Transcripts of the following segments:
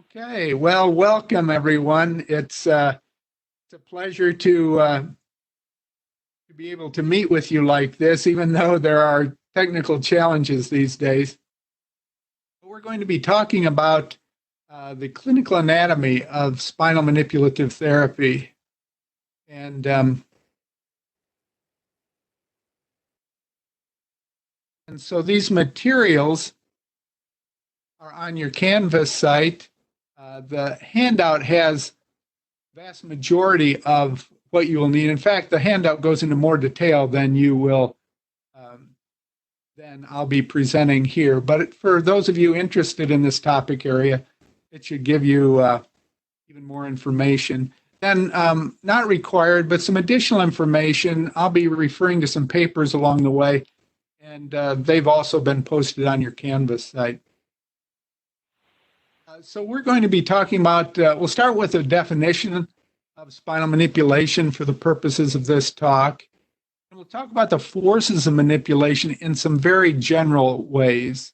Okay, well, welcome everyone. It's a pleasure to be able to meet with you like this, even though there are technical challenges these days. We're going to be talking about the clinical anatomy of spinal manipulative therapy. And so these materials are on your Canvas site. The handout has vast majority of what you will need. In fact, the handout goes into more detail than you will, than I'll be presenting here. But for those of you interested in this topic area, it should give you even more information. Then, not required, but some additional information. I'll be referring to some papers along the way, and they've also been posted on your Canvas site. So we're going to be talking about, we'll start with a definition of spinal manipulation for the purposes of this talk. And we'll talk about the forces of manipulation in some very general ways.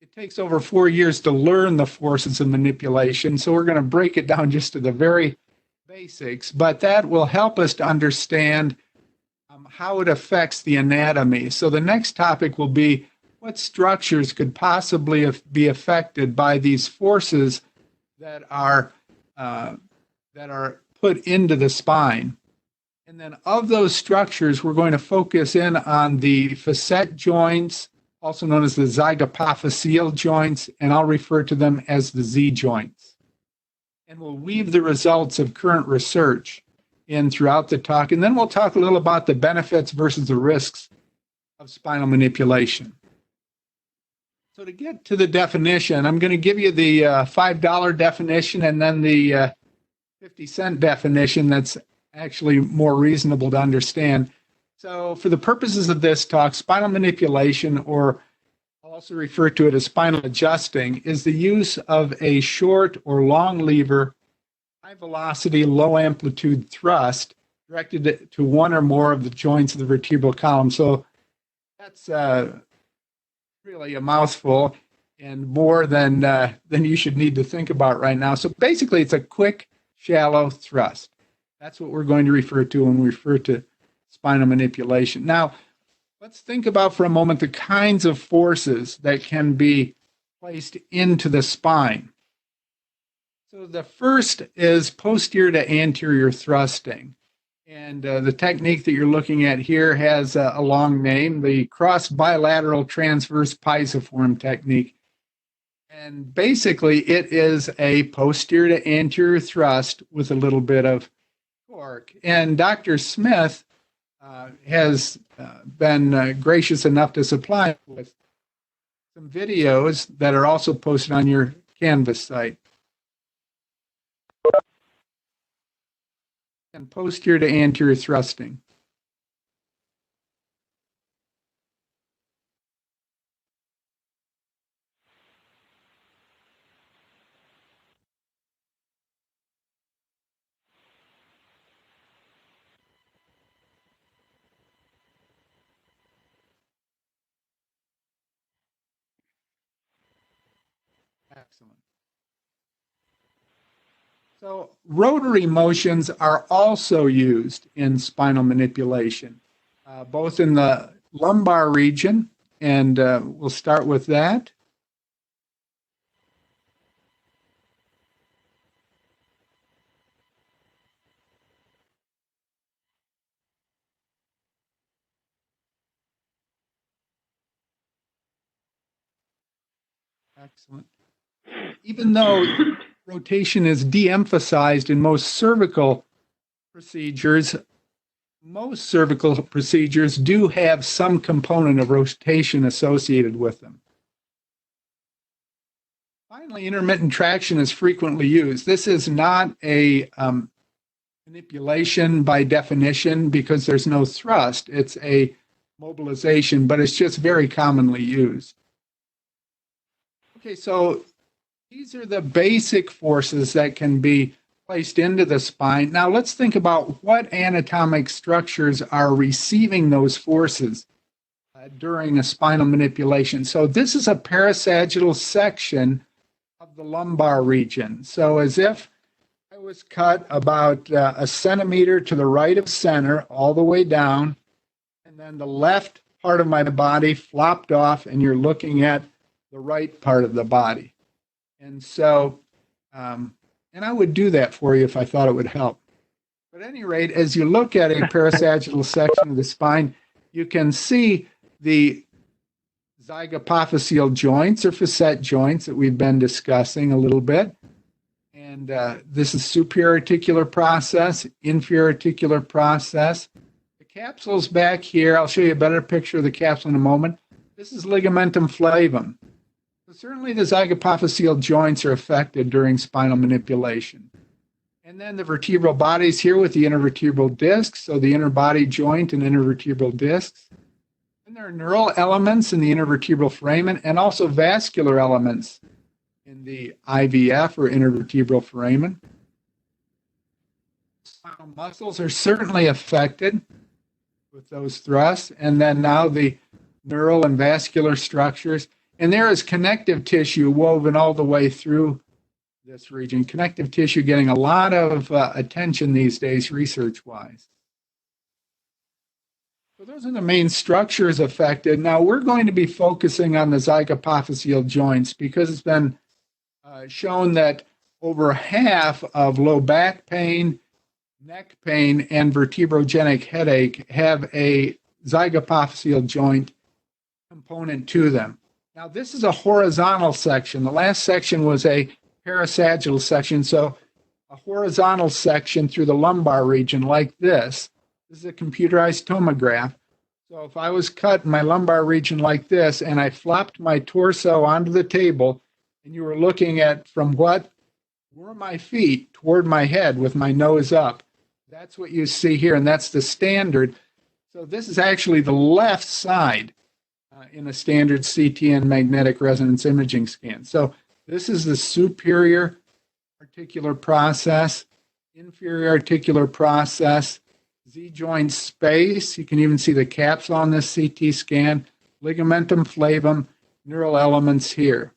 It takes over 4 years to learn the forces of manipulation, so we're going to break it down just to the very basics, but that will help us to understand how it affects the anatomy. So the next topic will be what structures could possibly be affected by these forces that are put into the spine. And then of those structures, we're going to focus in on the facet joints, also known as the Zygapophysial joints, and I'll refer to them as the Z joints. And we'll weave the results of current research in throughout the talk. And then we'll talk a little about the benefits versus the risks of spinal manipulation. So to get to the definition, I'm going to give you the $5 definition and then the 50-cent definition that's actually more reasonable to understand. So for the purposes of this talk, spinal manipulation, or I'll also refer to it as spinal adjusting, is the use of a short or long lever, high velocity, low amplitude thrust directed to one or more of the joints of the vertebral column. So that's really a mouthful and more than you should need to think about right now. So basically, it's a quick, shallow thrust. That's what we're going to refer to when we refer to spinal manipulation. Now, let's think about for a moment the kinds of forces that can be placed into the spine. So the first is posterior to anterior thrusting. And the technique that you're looking at here has a long name, the cross bilateral transverse pisiform technique. And basically, it is a posterior to anterior thrust with a little bit of torque. And Dr. Smith has been gracious enough to supply with some videos that are also posted on your Canvas site. And posterior to anterior thrusting. Excellent. So rotary motions are also used in spinal manipulation, both in the lumbar region, and we'll start with that. Excellent. Even though rotation is de-emphasized in most cervical procedures do have some component of rotation associated with them. Finally, intermittent traction is frequently used. This is not a manipulation by definition because there's no thrust. It's a mobilization, but it's just very commonly used. Okay, so these are the basic forces that can be placed into the spine. Now let's think about what anatomic structures are receiving those forces during a spinal manipulation. So this is a parasagittal section of the lumbar region. So as if I was cut about a centimeter to the right of center all the way down, and then the left part of my body flopped off, and you're looking at the right part of the body. And so, and I would do that for you if I thought it would help. But at any rate, as you look at a parasagittal section of the spine, you can see the Zygapophysial joints or facet joints that we've been discussing a little bit. And this is superior articular process, inferior articular process. The capsule's back here. I'll show you a better picture of the capsule in a moment. This is ligamentum flavum. So certainly the zygapophysial joints are affected during spinal manipulation. And then the vertebral bodies here with the intervertebral discs, so the interbody joint and intervertebral discs. And there are neural elements in the intervertebral foramen and also vascular elements in the IVF or intervertebral foramen. Spinal muscles are certainly affected with those thrusts. And then now the neural and vascular structures. And there is connective tissue woven all the way through this region. Connective tissue getting a lot of attention these days research-wise. So those are the main structures affected. Now we're going to be focusing on the zygapophysial joints because it's been shown that over half of low back pain, neck pain, and vertebrogenic headache have a zygapophysial joint component to them. Now this is a horizontal section. The last section was a parasagittal section, so a horizontal section through the lumbar region like this. This is a computerized tomograph. So if I was cut in my lumbar region like this and I flopped my torso onto the table and you were looking at from what were my feet toward my head with my nose up, that's what you see here, and that's the standard. So this is actually the left side in a standard CT and magnetic resonance imaging scan. So this is the superior articular process, inferior articular process, Z-joint space. You can even see the capsule on this CT scan, ligamentum flavum, neural elements here.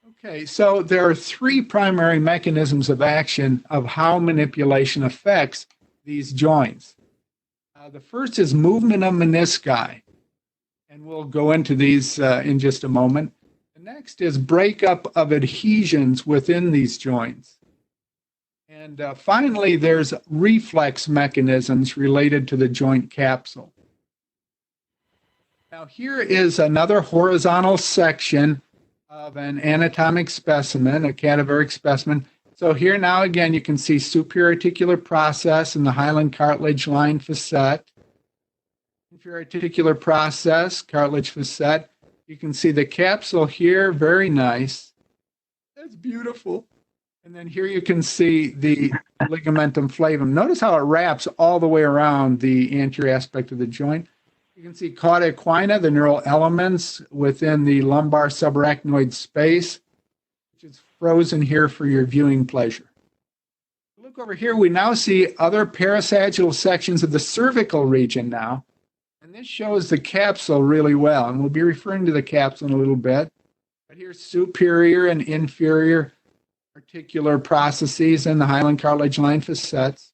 Okay, so there are three primary mechanisms of action of how manipulation affects these joints. The first is movement of menisci, and we'll go into these in just a moment. The next is breakup of adhesions within these joints. And finally, there's reflex mechanisms related to the joint capsule. Now here is another horizontal section of an anatomic specimen, a cadaveric specimen. So here now again you can see superior articular process in the hyaline cartilage line facet, inferior articular process, cartilage facet. You can see the capsule here, very nice. That's beautiful. And then here you can see the ligamentum flavum. Notice how it wraps all the way around the anterior aspect of the joint. You can see cauda equina, the neural elements within the lumbar subarachnoid space, which is frozen here for your viewing pleasure. Look over here, we now see other parasagittal sections of the cervical region now. And this shows the capsule really well. And we'll be referring to the capsule in a little bit. But here's superior and inferior articular processes in the hyaline cartilage line facets.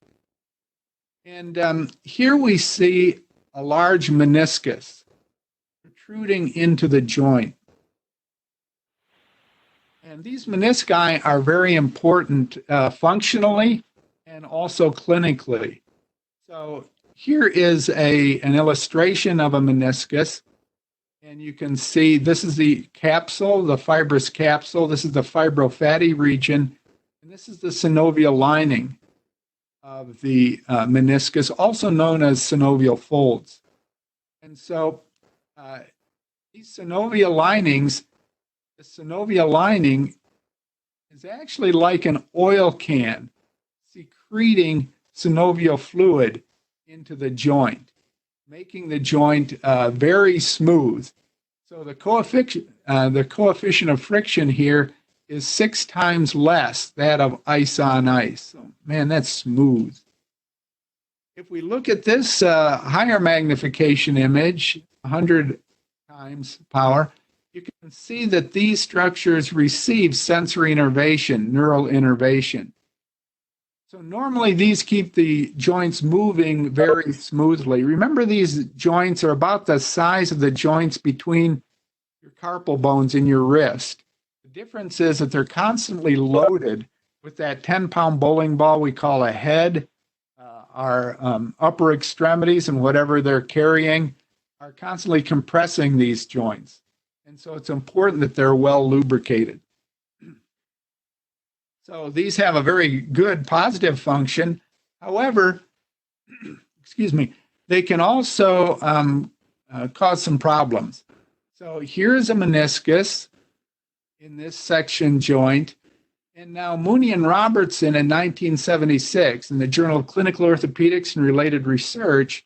And here we see a large meniscus protruding into the joint. And these menisci are very important functionally and also clinically. So here is an illustration of a meniscus. And you can see this is the capsule, the fibrous capsule. This is the fibrofatty region. And this is the synovial lining of the meniscus, also known as synovial folds. And so these synovial linings, the synovial lining is actually like an oil can secreting synovial fluid into the joint, making the joint very smooth. So the coefficient of friction here is 6 times less that of ice on ice. So, man, that's smooth. If we look at this higher magnification image, 100 times power, you can and see that these structures receive sensory innervation, neural innervation. So normally these keep the joints moving very smoothly. Remember, these joints are about the size of the joints between your carpal bones in your wrist. The difference is that they're constantly loaded with that 10-pound bowling ball we call a head. Our upper extremities and whatever they're carrying are constantly compressing these joints. And so it's important that they're well lubricated. So these have a very good positive function. However, excuse me, they can also cause some problems. So here's a meniscus in this section joint. And now Mooney and Robertson in 1976 in the Journal of Clinical Orthopedics and Related Research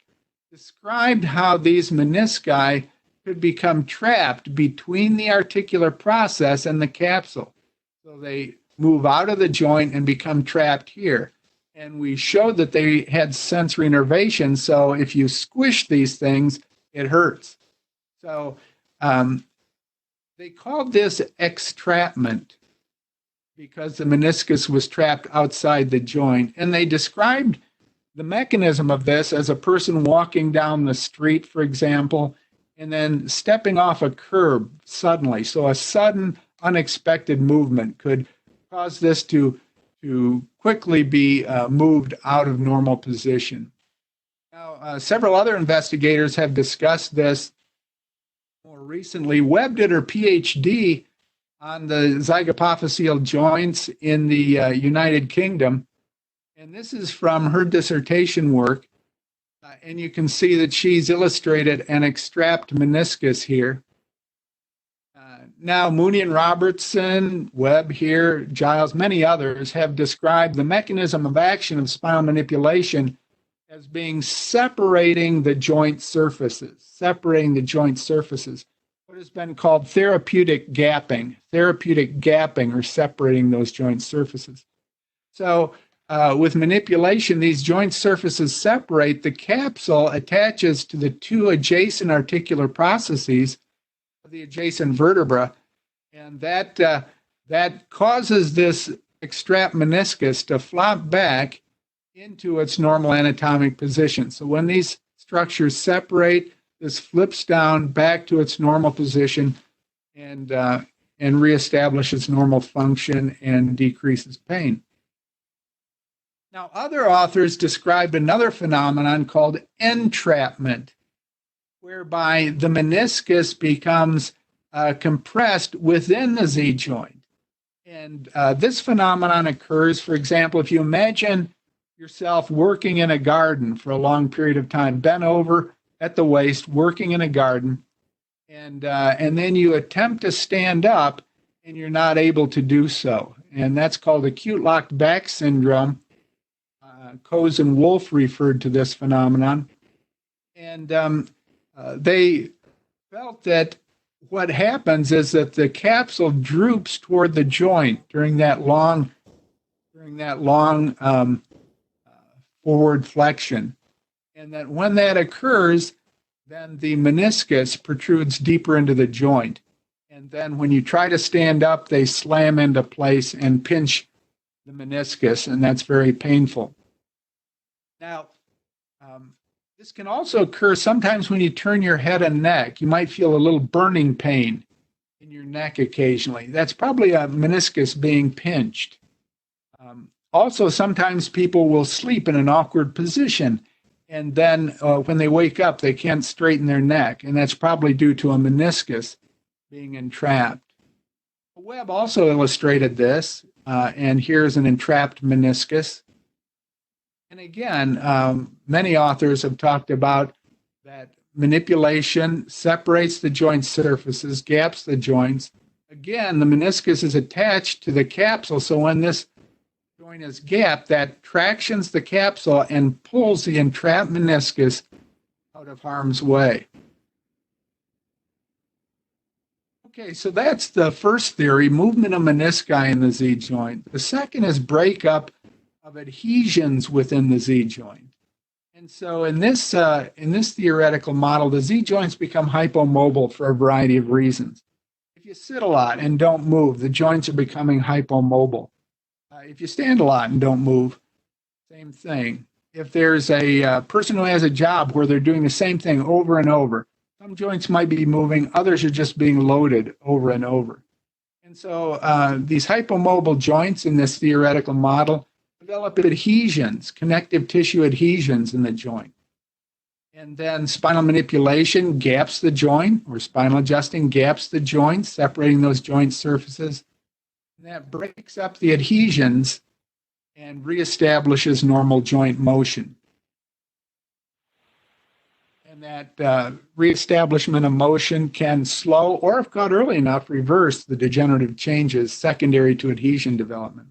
described how these menisci could become trapped between the articular process and the capsule. So they move out of the joint and become trapped here. And we showed that they had sensory innervation, so if you squish these things, it hurts. So they called this extrapment because the meniscus was trapped outside the joint. And they described the mechanism of this as a person walking down the street, for example, and then stepping off a curb suddenly. So a sudden, unexpected movement could cause this to quickly be moved out of normal position. Now, several other investigators have discussed this more recently. Webb did her PhD on the zygapophysial joints in the United Kingdom, and this is from her dissertation work. And you can see that she's illustrated an extract meniscus here. Now, Mooney and Robertson, Webb here, Giles, many others have described the mechanism of action of spinal manipulation as being separating the joint surfaces, what has been called therapeutic gapping or separating those joint surfaces. So with manipulation, these joint surfaces separate. The capsule attaches to the two adjacent articular processes of the adjacent vertebra, and that causes this extract meniscus to flop back into its normal anatomic position. So when these structures separate, this flips down back to its normal position and reestablishes normal function and decreases pain. Now, other authors described another phenomenon called entrapment, whereby the meniscus becomes compressed within the Z joint. And this phenomenon occurs, for example, if you imagine yourself working in a garden for a long period of time, bent over at the waist, working in a garden, and then you attempt to stand up and you're not able to do so. And that's called acute locked back syndrome. Coase and Wolf referred to this phenomenon. And they felt that what happens is that the capsule droops toward the joint during that long forward flexion. And that when that occurs, then the meniscus protrudes deeper into the joint. And then when you try to stand up, they slam into place and pinch the meniscus, and that's very painful. Now, this can also occur sometimes when you turn your head and neck. You might feel a little burning pain in your neck occasionally. That's probably a meniscus being pinched. Also, sometimes people will sleep in an awkward position, and then when they wake up, they can't straighten their neck, and that's probably due to a meniscus being entrapped. Webb also illustrated this, and here's an entrapped meniscus. And again, many authors have talked about that manipulation separates the joint surfaces, gaps the joints. Again, the meniscus is attached to the capsule, so when this joint is gapped, that tractions the capsule and pulls the entrapped meniscus out of harm's way. Okay, so that's the first theory, movement of menisci in the Z joint. The second is breakup of adhesions within the Z joint. And so in this theoretical model, the Z joints become hypomobile for a variety of reasons. If If you sit a lot and don't move, the joints are becoming hypomobile. If you stand a lot and don't move, same thing. If there's a person who has a job where they're doing the same thing over and over, some joints might be moving, others are just being loaded over and over. And so these hypomobile joints in this theoretical model develop adhesions, connective tissue adhesions in the joint. And then spinal manipulation gaps the joint, or spinal adjusting gaps the joints, separating those joint surfaces. And that breaks up the adhesions and reestablishes normal joint motion. And that reestablishment of motion can slow, or if caught early enough, reverse the degenerative changes secondary to adhesion development.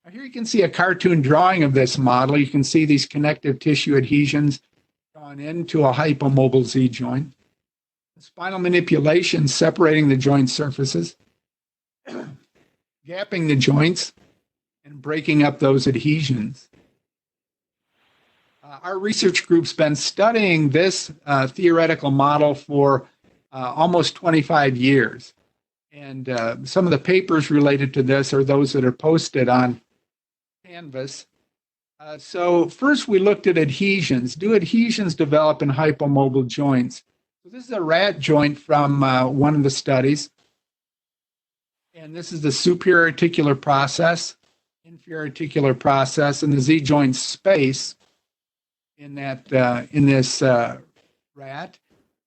Now here you can see a cartoon drawing of this model. You can see these connective tissue adhesions drawn into a hypomobile Z joint. Spinal manipulation separating the joint surfaces, gapping the joints, and breaking up those adhesions. Our research group's been studying this theoretical model for almost 25 years. And some of the papers related to this are those that are posted on Canvas. So first we looked at adhesions. Do adhesions develop in hypomobile joints? So this is a rat joint from one of the studies. And this is the superior articular process, inferior articular process, and the Z joint space in that in this rat.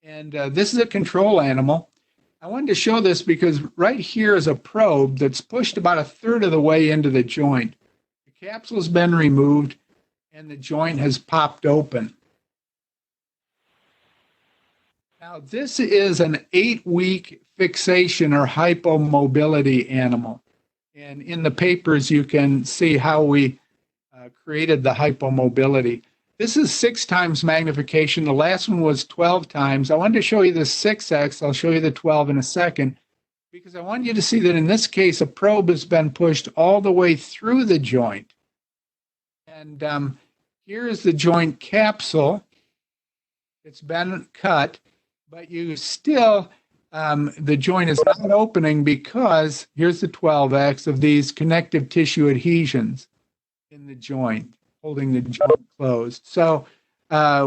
And this is a control animal. I wanted to show this because right here is a probe that's pushed about a third of the way into the joint. The capsule's been removed and the joint has popped open. Now this is an 8-week fixation or hypomobility animal. And in the papers you can see how we created the hypomobility. This is 6 times magnification. The last one was 12 times. I wanted to show you the 6x. I'll show you the 12 in a second, because I want you to see that in this case, a probe has been pushed all the way through the joint. And here is the joint capsule. It's been cut, but you still, the joint is not opening because here's the 12x of these connective tissue adhesions in the joint, holding the joint closed. So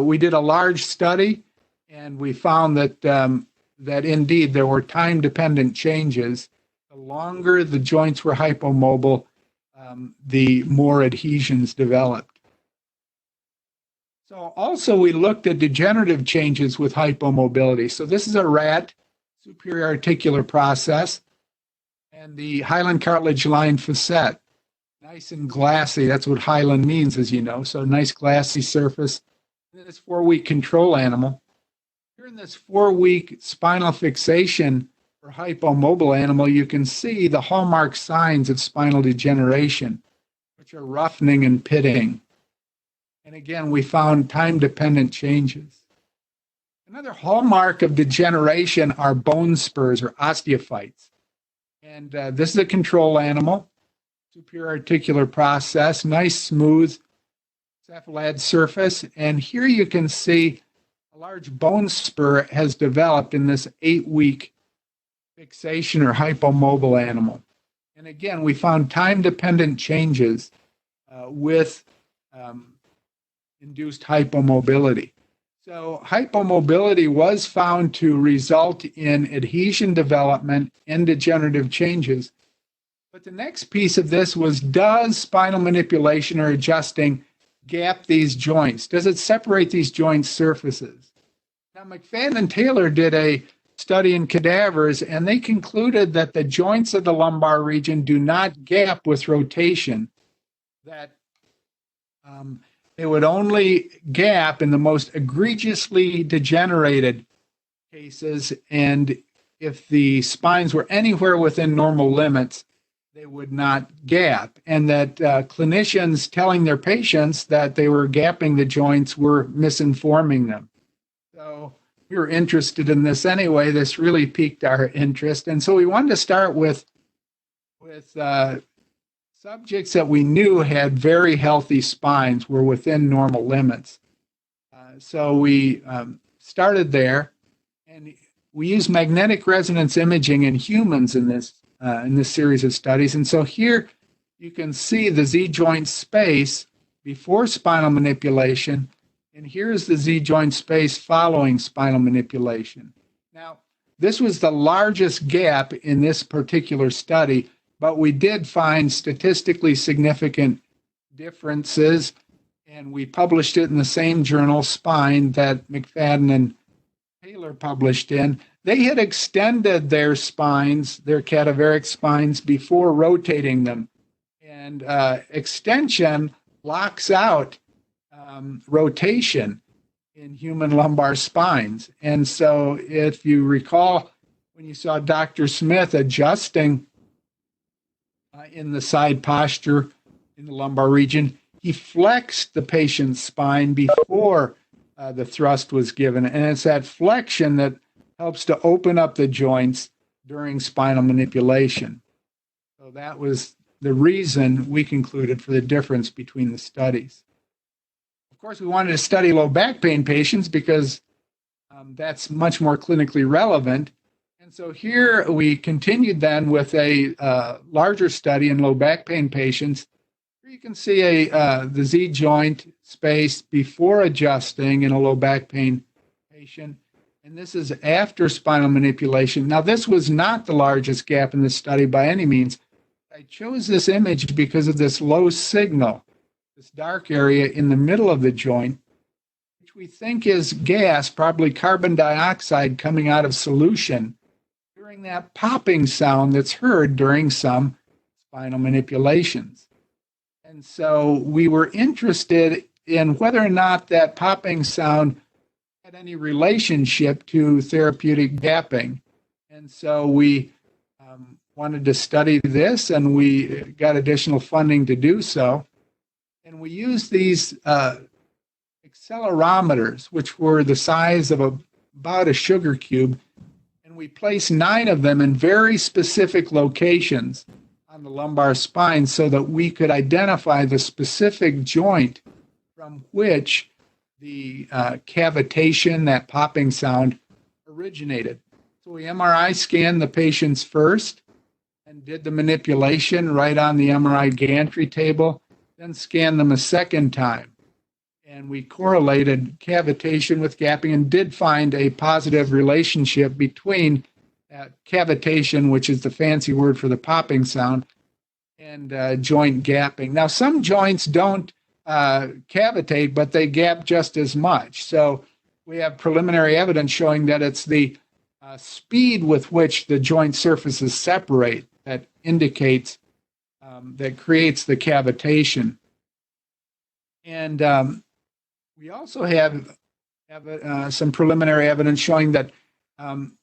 we did a large study, and we found that that indeed there were time-dependent changes. The longer the joints were hypomobile, the more adhesions developed. So also we looked at degenerative changes with hypomobility. So this is a rat, superior articular process, and the hyaline cartilage lined facet. Nice and glassy. That's what hyaline means, as you know. So nice glassy surface. And this 4-week control animal. Here in this 4-week spinal fixation or hypomobile animal, you can see the hallmark signs of spinal degeneration, which are roughening and pitting. And again, we found time-dependent changes. Another hallmark of degeneration are bone spurs or osteophytes. And this is a control animal. Superior articular process, nice smooth cephalad surface. And here you can see a large bone spur has developed in this 8-week fixation or hypomobile animal. And again, we found time-dependent changes with induced hypomobility. So hypomobility was found to result in adhesion development and degenerative changes. But the next piece of this was, does spinal manipulation or adjusting gap these joints? Does it separate these joint surfaces? Now, McFadden and Taylor did a study in cadavers, and they concluded that the joints of the lumbar region do not gap with rotation, that they would only gap in the most egregiously degenerated cases, and if the spines were anywhere within normal limits, they would not gap, and that clinicians telling their patients that they were gapping the joints were misinforming them. So we were interested in this anyway. This really piqued our interest, and so we wanted to start with subjects that we knew had very healthy spines, were within normal limits. So we started there, and we use magnetic resonance imaging in humans in this series of studies. And so here you can see the Z joint space before spinal manipulation, and here's the Z joint space following spinal manipulation. Now, this was the largest gap in this particular study, but we did find statistically significant differences, and we published it in the same journal, Spine, that McFadden and Taylor published in. They had extended their spines, their cadaveric spines, before rotating them. And extension locks out rotation in human lumbar spines. And so if you recall, when you saw Dr. Smith adjusting in the side posture in the lumbar region, he flexed the patient's spine before the thrust was given. And it's that flexion that helps to open up the joints during spinal manipulation. So that was the reason we concluded for the difference between the studies. Of course, we wanted to study low back pain patients because that's much more clinically relevant. And so here we continued then with a larger study in low back pain patients. Here you can see the Z joint space before adjusting in a low back pain patient. And this is after spinal manipulation. Now, this was not the largest gap in this study by any means. I chose this image because of this low signal, this dark area in the middle of the joint, which we think is gas, probably carbon dioxide coming out of solution during that popping sound that's heard during some spinal manipulations. And so we were interested in whether or not that popping sound had any relationship to therapeutic gapping. And so we wanted to study this, and we got additional funding to do so. And we used these accelerometers, which were the size of about a sugar cube, and we placed 9 of them in very specific locations on the lumbar spine so that we could identify the specific joint from which the cavitation, that popping sound, originated. So we MRI scanned the patients first and did the manipulation right on the MRI gantry table, then scanned them a second time. And we correlated cavitation with gapping and did find a positive relationship between cavitation, which is the fancy word for the popping sound, and joint gapping. Now, some joints don't cavitate, but they gap just as much. So we have preliminary evidence showing that it's the speed with which the joint surfaces separate that indicates, that creates the cavitation. And we also have some preliminary evidence showing that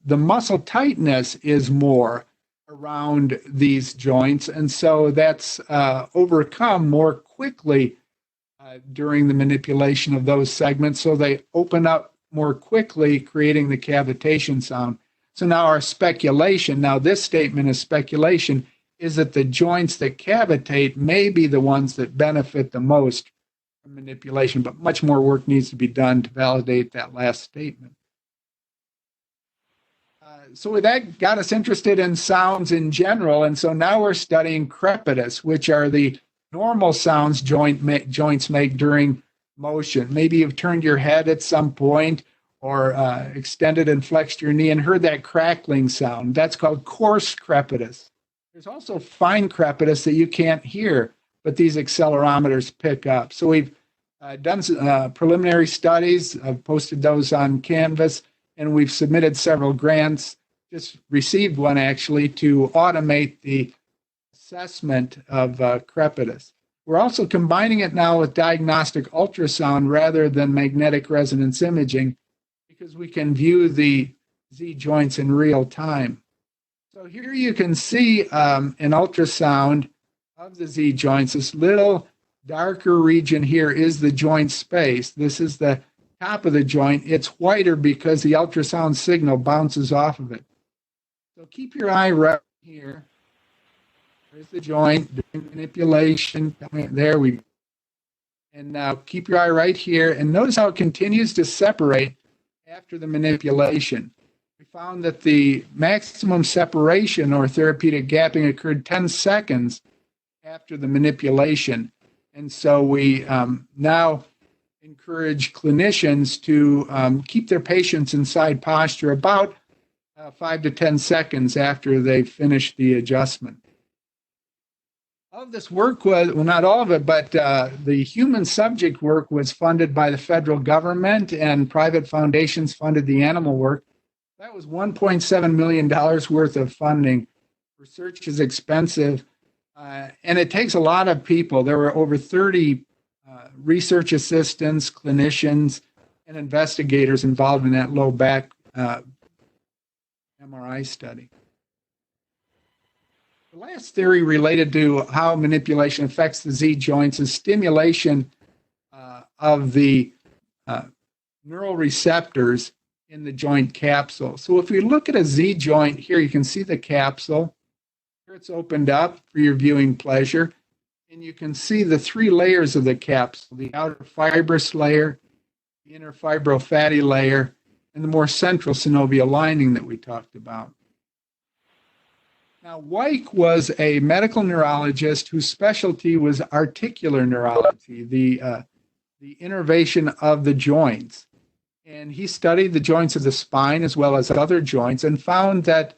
the muscle tightness is more around these joints, and so that's overcome more quickly during the manipulation of those segments, so they open up more quickly, creating the cavitation sound. So now our speculation, now this statement is speculation, is that the joints that cavitate may be the ones that benefit the most from manipulation, but much more work needs to be done to validate that last statement. So that got us interested in sounds in general, and so now we're studying crepitus, which are the normal sounds joints make during motion. Maybe you've turned your head at some point or extended and flexed your knee and heard that crackling sound. That's called coarse crepitus. There's also fine crepitus that you can't hear, but these accelerometers pick up. So we've done preliminary studies. I've posted those on Canvas, and we've submitted several grants, just received one actually, to automate the assessment of crepitus. We're also combining it now with diagnostic ultrasound rather than magnetic resonance imaging because we can view the Z joints in real time. So here you can see an ultrasound of the Z joints. This little darker region here is the joint space. This is the top of the joint. It's whiter because the ultrasound signal bounces off of it. So keep your eye right here. There's the joint, doing manipulation. There we go. And now keep your eye right here and notice how it continues to separate after the manipulation. we found that the maximum separation or therapeutic gapping occurred 10 seconds after the manipulation. And so we now encourage clinicians to keep their patients in side posture about 5 to 10 seconds after they finish the adjustment. All of this work was, well, not all of it, but the human subject work was funded by the federal government, and private foundations funded the animal work. That was $1.7 million worth of funding. Research is expensive, and it takes a lot of people. There were over 30 research assistants, clinicians, and investigators involved in that low back MRI study. The last theory related to how manipulation affects the Z joints is stimulation of the neural receptors in the joint capsule. So if we look at a Z joint here, you can see the capsule. Here it's opened up for your viewing pleasure. And you can see the 3 layers of the capsule, the outer fibrous layer, the inner fibrofatty layer, and the more central synovial lining that we talked about. Now, Weick was a medical neurologist whose specialty was articular neurology, the innervation of the joints. And he studied the joints of the spine as well as other joints and found that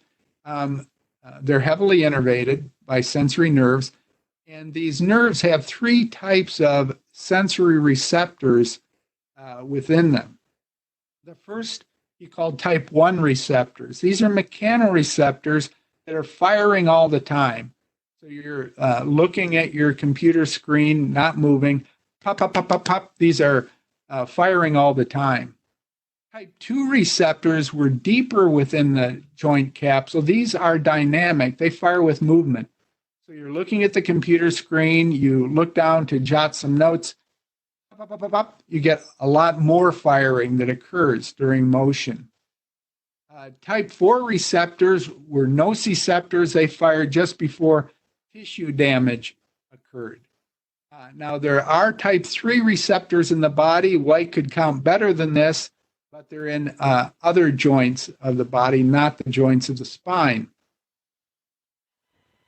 they're heavily innervated by sensory nerves. And these nerves have 3 types of sensory receptors within them. The first he called type 1 receptors. These are mechanoreceptors that are firing all the time. So you're looking at your computer screen, not moving, pop, pop, pop, pop, pop. These are firing all the time. Type 2 receptors were deeper within the joint capsule. These are dynamic. They fire with movement. So you're looking at the computer screen, you look down to jot some notes, pop, pop, pop, pop. You get a lot more firing that occurs during motion. Type 4 receptors were nociceptors. They fired just before tissue damage occurred. Now, there are type 3 receptors in the body. Weick could count better than this, but they're in other joints of the body, not the joints of the spine.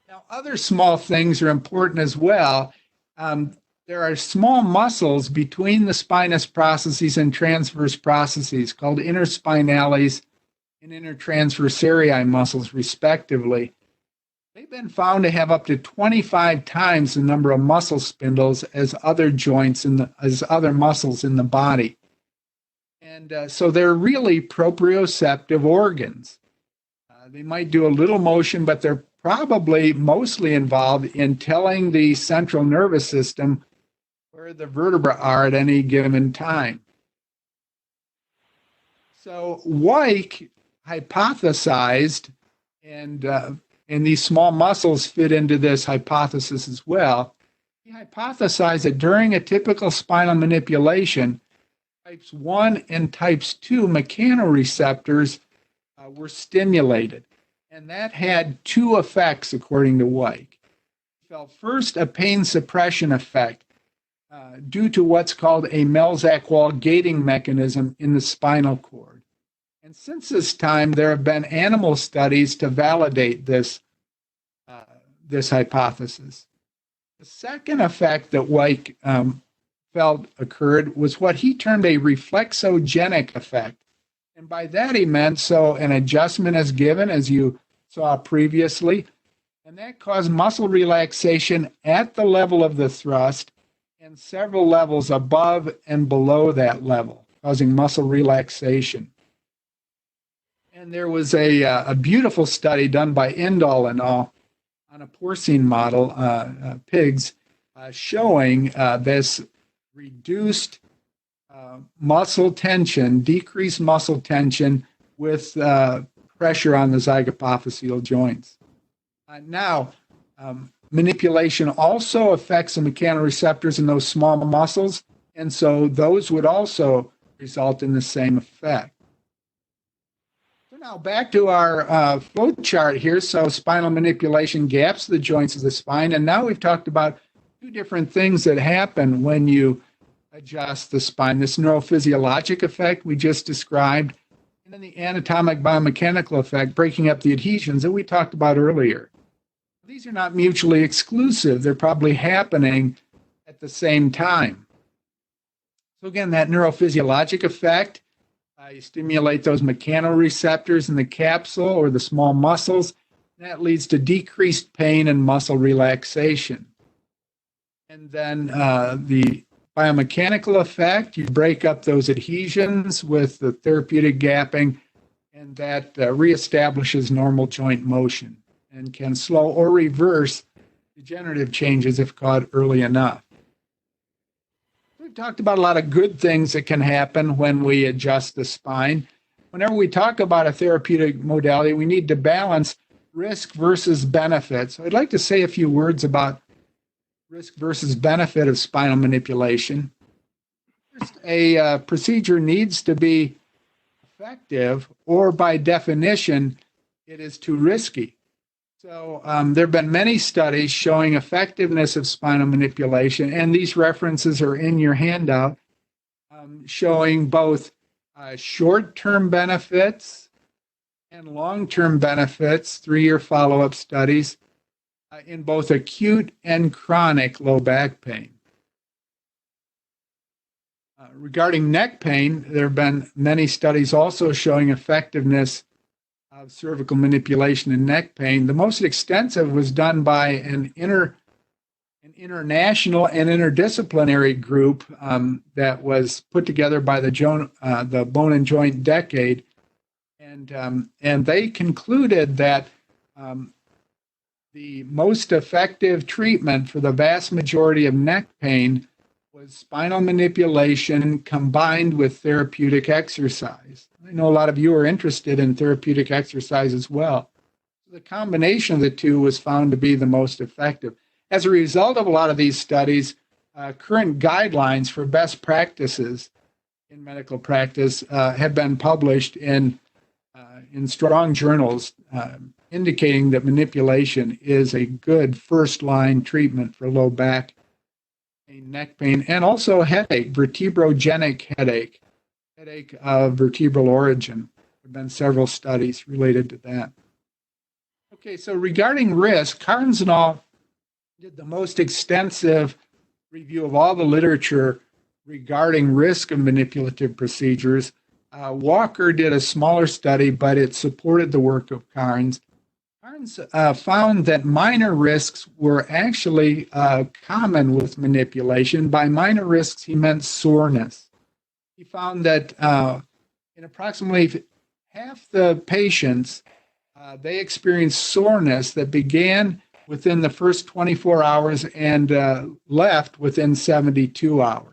Now, other small things are important as well. There are small muscles between the spinous processes and transverse processes called interspinales and intertransversarii muscles, respectively. They've been found to have up to 25 times the number of muscle spindles as other joints as other muscles in the body. And so they're really proprioceptive organs. They might do a little motion, but they're probably mostly involved in telling the central nervous system where the vertebrae are at any given time. So Weick hypothesized, and these small muscles fit into this hypothesis as well. He hypothesized that during a typical spinal manipulation, types 1 and types 2 mechanoreceptors were stimulated. And that had 2 effects, according to Weick. He felt first a pain suppression effect due to what's called a Melzack-Wall gating mechanism in the spinal cord. And since this time, there have been animal studies to validate this hypothesis. The second effect that Weick felt occurred was what he termed a reflexogenic effect. And by that he meant, so an adjustment is given, as you saw previously, and that caused muscle relaxation at the level of the thrust and several levels above and below that level, causing muscle relaxation. And there was a beautiful study done by Indall and all on a porcine model, pigs, showing this reduced muscle tension, decreased muscle tension with pressure on the zygapophysial joints. Now, manipulation also affects the mechanoreceptors in those small muscles, and so those would also result in the same effect. So now back to our flow chart here. So spinal manipulation gaps the joints of the spine, and now we've talked about 2 different things that happen when you adjust the spine. This neurophysiologic effect we just described, and and then the anatomic biomechanical effect, breaking up the adhesions that we talked about earlier. These are not mutually exclusive. They're probably happening at the same time. So again, that neurophysiologic effect, you stimulate those mechanoreceptors in the capsule or the small muscles. That leads to decreased pain and muscle relaxation. And then the biomechanical effect, you break up those adhesions with the therapeutic gapping, and that reestablishes normal joint motion and can slow or reverse degenerative changes if caught early enough. We've talked about a lot of good things that can happen when we adjust the spine. Whenever we talk about a therapeutic modality, we need to balance risk versus benefit. So I'd like to say a few words about risk versus benefit of spinal manipulation. First, a procedure needs to be effective, or by definition, it is too risky. So there have been many studies showing effectiveness of spinal manipulation, and these references are in your handout, showing both short-term benefits and long-term benefits, 3-year follow-up studies, in both acute and chronic low back pain. Regarding neck pain, there have been many studies also showing effectiveness of cervical manipulation in neck pain. The most extensive was done by an international and interdisciplinary group that was put together by the Bone and Joint Decade, and they concluded that the most effective treatment for the vast majority of neck pain was spinal manipulation combined with therapeutic exercise. I know a lot of you are interested in therapeutic exercise as well. The combination of the two was found to be the most effective. As a result of a lot of these studies, current guidelines for best practices in medical practice have been published in strong journals, indicating that manipulation is a good first-line treatment for low back pain, neck pain, and also headache, vertebrogenic headache of vertebral origin. There have been several studies related to that. Okay, so regarding risk, Carnes and al. Did the most extensive review of all the literature regarding risk of manipulative procedures. Walker did a smaller study, but it supported the work of Carnes. Carnes found that minor risks were actually common with manipulation. By minor risks, he meant soreness. He found that in approximately half the patients, they experienced soreness that began within the first 24 hours and left within 72 hours.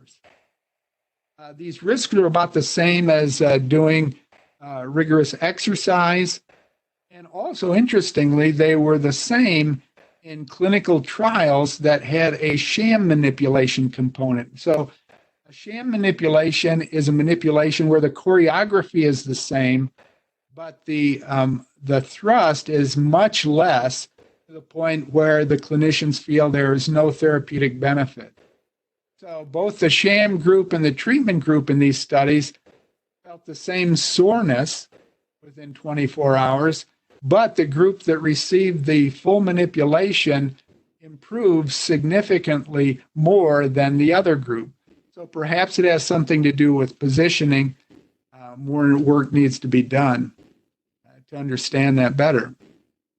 These risks are about the same as doing rigorous exercise. And also, interestingly, they were the same in clinical trials that had a sham manipulation component. So a sham manipulation is a manipulation where the choreography is the same, but the thrust is much less, to the point where the clinicians feel there is no therapeutic benefit. So both the sham group and the treatment group in these studies felt the same soreness within 24 hours, but the group that received the full manipulation improved significantly more than the other group. So perhaps it has something to do with positioning. More work needs to be done to understand that better.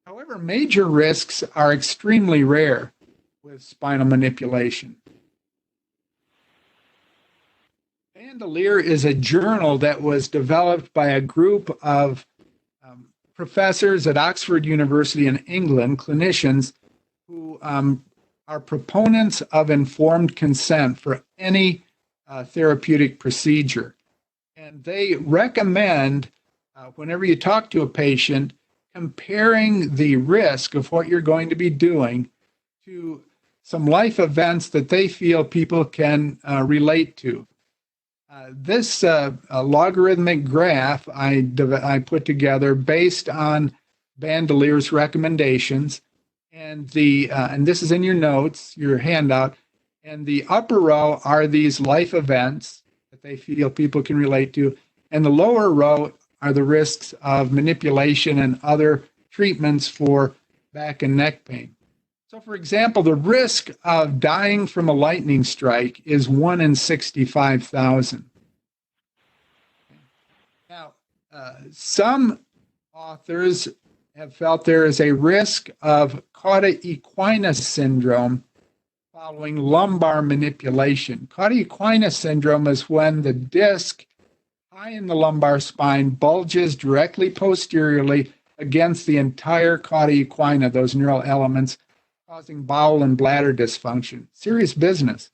However, major risks are extremely rare with spinal manipulation. Bandolier is a journal that was developed by a group of professors at Oxford University in England, clinicians who are proponents of informed consent for any therapeutic procedure. And they recommend, whenever you talk to a patient, comparing the risk of what you're going to be doing to some life events that they feel people can relate to. This logarithmic graph I put together based on Bandolier's recommendations, and this is in your notes, your handout, and the upper row are these life events that they feel people can relate to, and the lower row are the risks of manipulation and other treatments for back and neck pain. So, for example, the risk of dying from a lightning strike is 1 in 65,000. Now, some authors have felt there is a risk of cauda equina syndrome following lumbar manipulation. Cauda equina syndrome is when the disc high in the lumbar spine bulges directly posteriorly against the entire cauda equina, those neural elements, causing bowel and bladder dysfunction. Serious business.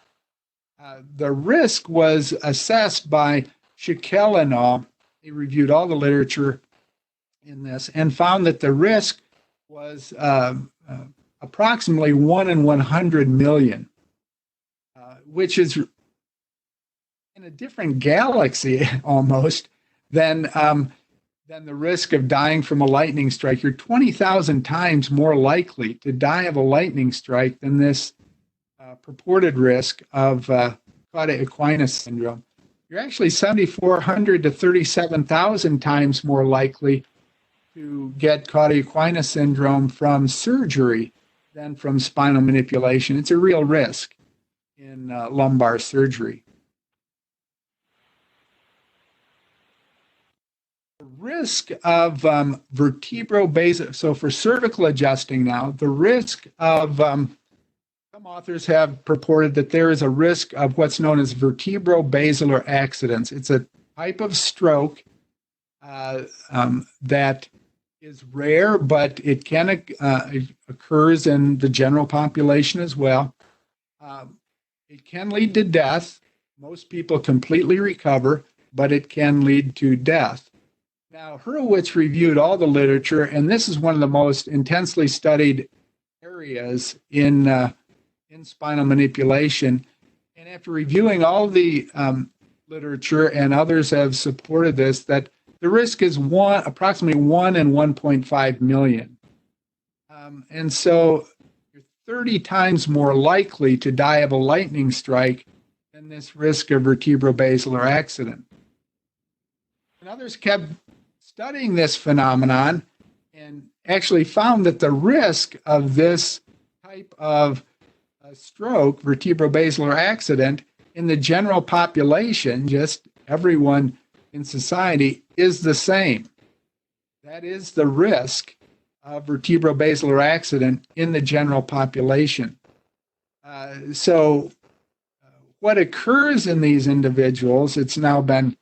The risk was assessed by Shakel et al. They reviewed all the literature in this and found that the risk was approximately 1 in 100 million, which is in a different galaxy almost than the risk of dying from a lightning strike. You're 20,000 times more likely to die of a lightning strike than this purported risk of cauda equina syndrome. You're actually 7,400 to 37,000 times more likely to get cauda equina syndrome from surgery than from spinal manipulation. It's a real risk in lumbar surgery. The risk of vertebrobasal, so for cervical adjusting now, the risk of, some authors have purported that there is a risk of what's known as vertebrobasilar accidents. It's a type of stroke that is rare, but it can occurs in the general population as well. It can lead to death. Most people completely recover, but it can lead to death. Now, Hurwitz reviewed all the literature, and this is one of the most intensely studied areas in spinal manipulation. And after reviewing all the literature, and others have supported this, that the risk is approximately 1 in 1.5 million. And so you're 30 times more likely to die of a lightning strike than this risk of vertebrobasilar accident. And others kept studying this phenomenon and actually found that the risk of this type of stroke, vertebrobasilar accident, in the general population, just everyone in society, is the same. That is the risk of vertebrobasilar accident in the general population. So what occurs in these individuals, it's now been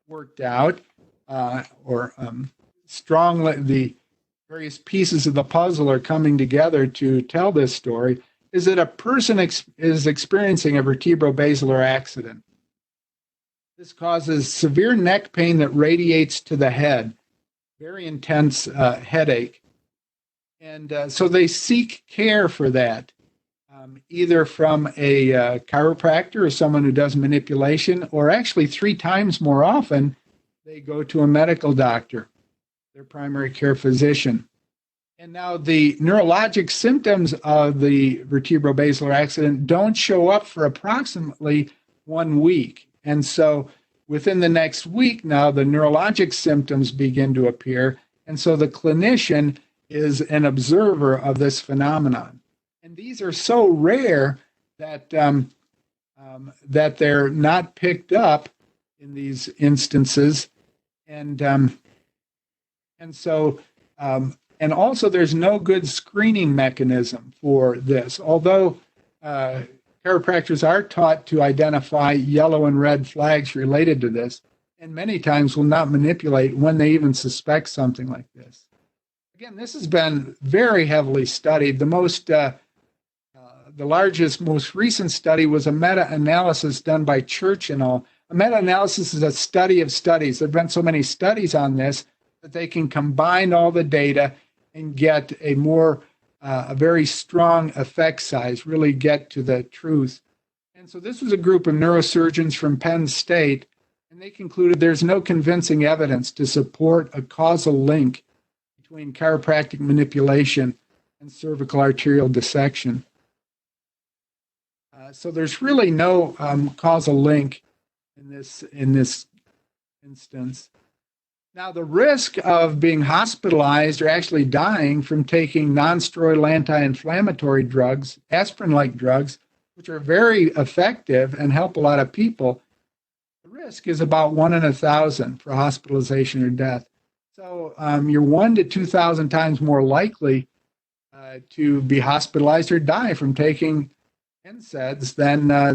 worked out, strongly, the various pieces of the puzzle are coming together to tell this story, is that a person is experiencing a vertebrobasilar accident. This causes severe neck pain that radiates to the head, very intense headache. And so they seek care for that, either from a chiropractor or someone who does manipulation, or actually 3 times more often, they go to a medical doctor, their primary care physician. And now the neurologic symptoms of the vertebrobasilar accident don't show up for approximately 1 week. And so within the next week now, the neurologic symptoms begin to appear. And so the clinician is an observer of this phenomenon. And these are so rare that, that they're not picked up in these instances. And also there's no good screening mechanism for this. Although chiropractors are taught to identify yellow and red flags related to this, and many times will not manipulate when they even suspect something like this. Again, this has been very heavily studied. The largest, most recent study was a meta-analysis done by Church and all. A meta-analysis is a study of studies. There have been so many studies on this that they can combine all the data and get a very strong effect size, really get to the truth. And so this was a group of neurosurgeons from Penn State, and they concluded there's no convincing evidence to support a causal link between chiropractic manipulation and cervical arterial dissection. So there's really no causal link in this instance. Now, the risk of being hospitalized or actually dying from taking nonsteroidal anti-inflammatory drugs, aspirin-like drugs, which are very effective and help a lot of people, the risk is about 1 in 1,000 for hospitalization or death. So you're 1 to 2,000 times more likely to be hospitalized or die from taking NSAIDs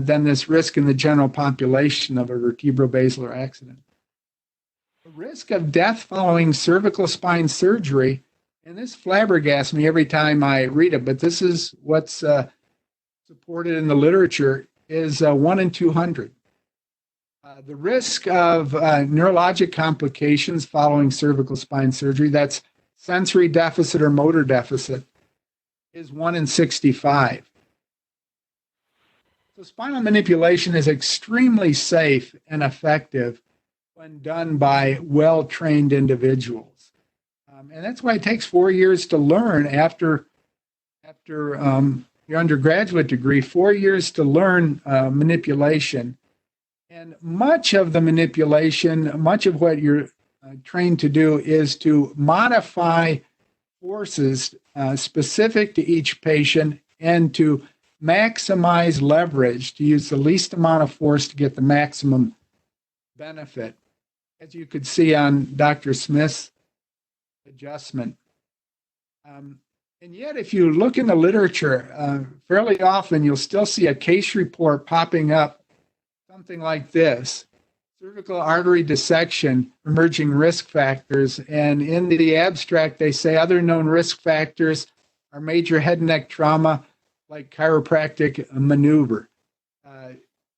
than this risk in the general population of a vertebrobasilar accident. The risk of death following cervical spine surgery, and this flabbergasts me every time I read it, but this is what's supported in the literature, is 1 in 200. The risk of neurologic complications following cervical spine surgery, that's sensory deficit or motor deficit, is 1 in 65. So spinal manipulation is extremely safe and effective when done by well-trained individuals. And that's why it takes 4 years to learn after your undergraduate degree, 4 years to learn manipulation. And much of the manipulation, much of what you're trained to do is to modify forces specific to each patient and to maximize leverage, to use the least amount of force to get the maximum benefit, as you could see on Dr. Smith's adjustment. And yet, if you look in the literature, fairly often you'll still see a case report popping up, something like this: cervical artery dissection, emerging risk factors. And in the abstract, they say other known risk factors are major head and neck trauma, like chiropractic maneuver.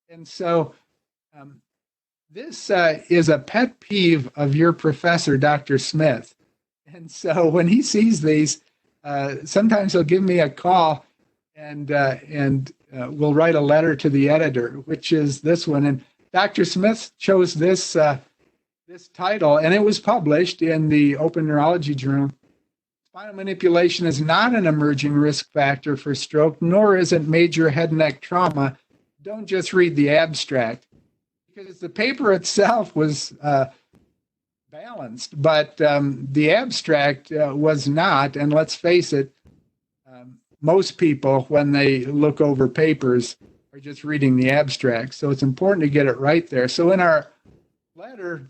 And so this is a pet peeve of your professor, Dr. Smith. And so when he sees these, sometimes he'll give me a call and we'll write a letter to the editor, which is this one. And Dr. Smith chose this title, and it was published in the Open Neurology Journal. Spinal manipulation is not an emerging risk factor for stroke, nor is it major head and neck trauma. Don't just read the abstract, because the paper itself was balanced, but the abstract was not. And let's face it, most people, when they look over papers, are just reading the abstract. So it's important to get it right there. So in our letter,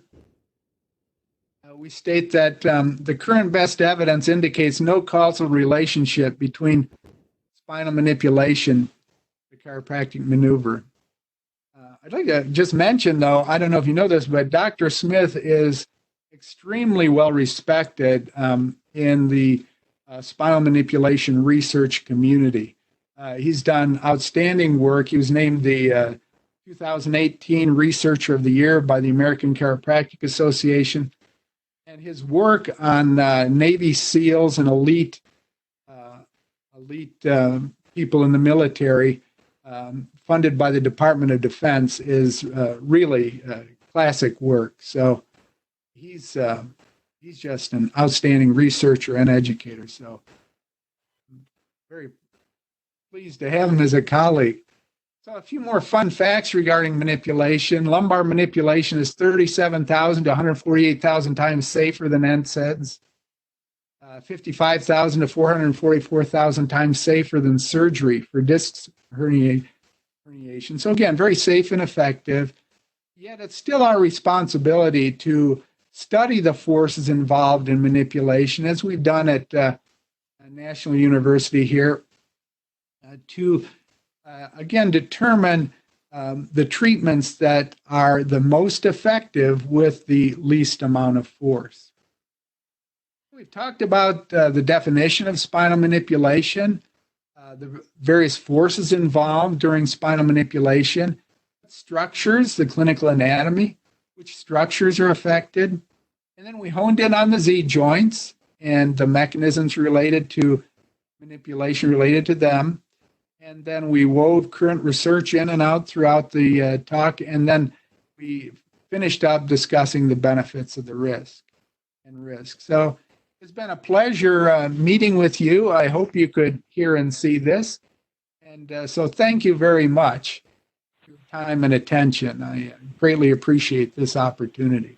we state that the current best evidence indicates no causal relationship between spinal manipulation and chiropractic maneuver. I'd like to just mention, though, I don't know if you know this, but Dr. Smith is extremely well respected in the spinal manipulation research community. He's done outstanding work. He was named the 2018 Researcher of the Year by the American Chiropractic Association. And his work on Navy SEALs and elite people in the military, funded by the Department of Defense, is really classic work. So he's just an outstanding researcher and educator. So I'm very pleased to have him as a colleague. So a few more fun facts regarding manipulation. Lumbar manipulation is 37,000 to 148,000 times safer than NSAIDs, 55,000 to 444,000 times safer than surgery for disc herniation. So again, very safe and effective. Yet it's still our responsibility to study the forces involved in manipulation, as we've done at National University here, to again determine the treatments that are the most effective with the least amount of force. We've talked about the definition of spinal manipulation, the various forces involved during spinal manipulation, structures, the clinical anatomy, which structures are affected. And then we honed in on the Z joints and the mechanisms related to manipulation related to them. And then we wove current research in and out throughout the talk. And then we finished up discussing the benefits of the risk. So it's been a pleasure meeting with you. I hope you could hear and see this. And so thank you very much for your time and attention. I greatly appreciate this opportunity.